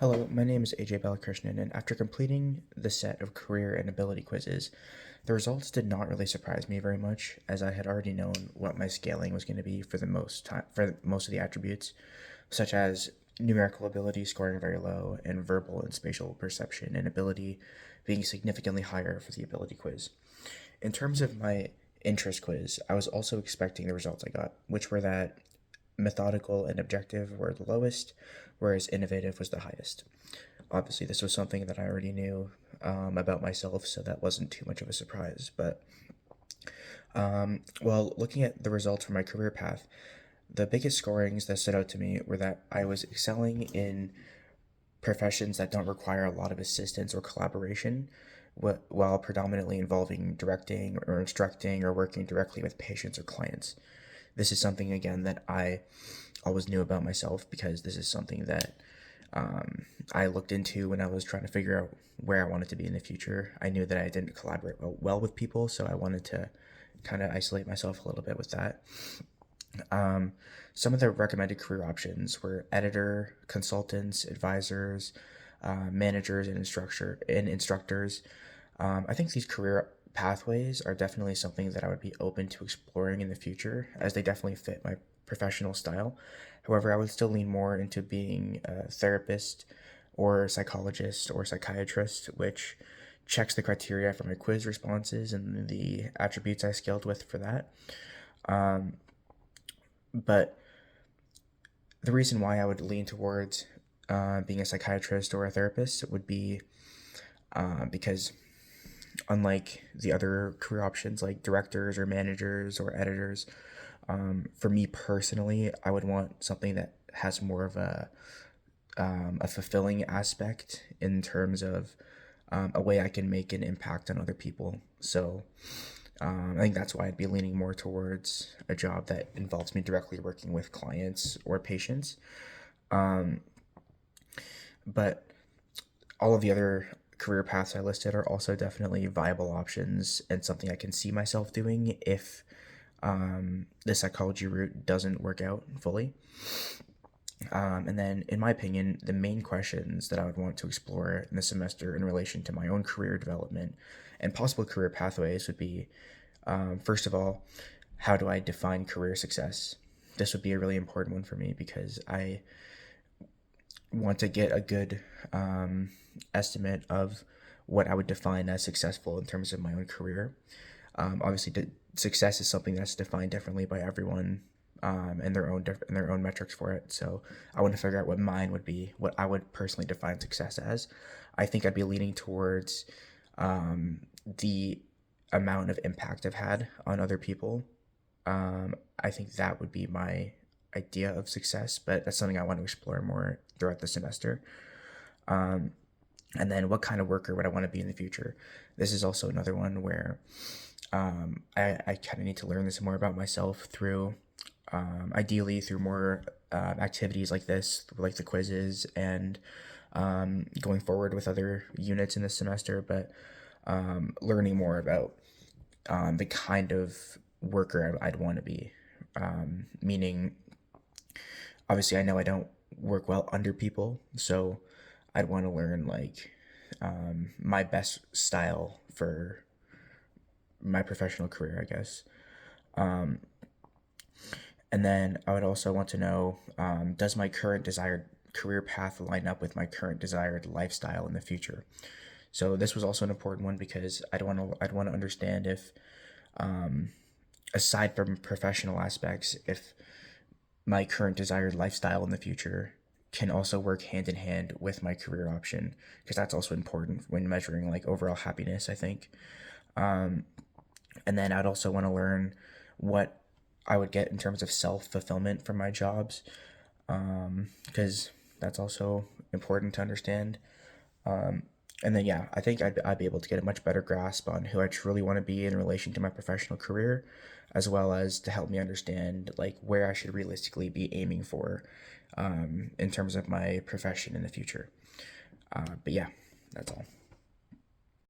Hello, my name is Ajay Balakrishnan, and after completing the set of career and ability quizzes, the results did not really surprise me very much, as I had already known what my scaling was going to be for most of the attributes, such as numerical ability scoring very low, and verbal and spatial perception and ability being significantly higher for the ability quiz. In terms of my interest quiz, I was also expecting the results I got, which were that methodical and objective were the lowest, whereas innovative was the highest. Obviously, this was something that I already knew about myself, so that wasn't too much of a surprise. But while looking at the results for my career path, the biggest scorings that stood out to me were that I was excelling in professions that don't require a lot of assistance or collaboration, while predominantly involving directing or instructing or working directly with patients or clients. This is something, again, that I always knew about myself because this is something that I looked into when I was trying to figure out where I wanted to be in the future. I knew that I didn't collaborate well with people, so I wanted to kind of isolate myself a little bit with that. Some of the recommended career options were editor, consultants, advisors, managers, and instructors. I think these career pathways are definitely something that I would be open to exploring in the future, as they definitely fit my professional style. However, I would still lean more into being a therapist or psychologist or psychiatrist, which checks the criteria for my quiz responses and the attributes I scaled with for that. But the reason why I would lean towards being a psychiatrist or a therapist would be because, unlike the other career options like directors or managers or editors, for me personally, I would want something that has more of a fulfilling aspect in terms of a way I can make an impact on other people. So I think that's why I'd be leaning more towards a job that involves me directly working with clients or patients. But all of the other career paths I listed are also definitely viable options and something I can see myself doing if the psychology route doesn't work out fully. And then, in my opinion, the main questions that I would want to explore in the semester in relation to my own career development and possible career pathways would be, first of all, how do I define career success? This would be a really important one for me because I want to get a good estimate of what I would define as successful in terms of my own career. Obviously, success is something that's defined differently by everyone, and their own metrics for it. So I want to figure out what mine would be, what I would personally define success as. I think I'd be leaning towards the amount of impact I've had on other people. I think that would be my idea of success, but that's something I want to explore more throughout the semester. And then, what kind of worker would I want to be in the future? This is also another one where I kind of need to learn this more about myself through, ideally, through more activities like this, like the quizzes, and going forward with other units in this semester, but learning more about the kind of worker I'd want to be. Meaning, obviously, I know I don't work well under people, so I'd want to learn like my best style for my professional career, I guess. And then I would also want to know, does my current desired career path line up with my current desired lifestyle in the future? So this was also an important one because I'd want to understand if, aside from professional aspects, if my current desired lifestyle in the future can also work hand in hand with my career option, because that's also important when measuring like overall happiness, I think. And then I'd also want to learn what I would get in terms of self fulfillment from my jobs, because that's also important to understand. And then, yeah, I think I'd be able to get a much better grasp on who I truly want to be in relation to my professional career, as well as to help me understand like where I should realistically be aiming for, in terms of my profession in the future. But yeah, that's all.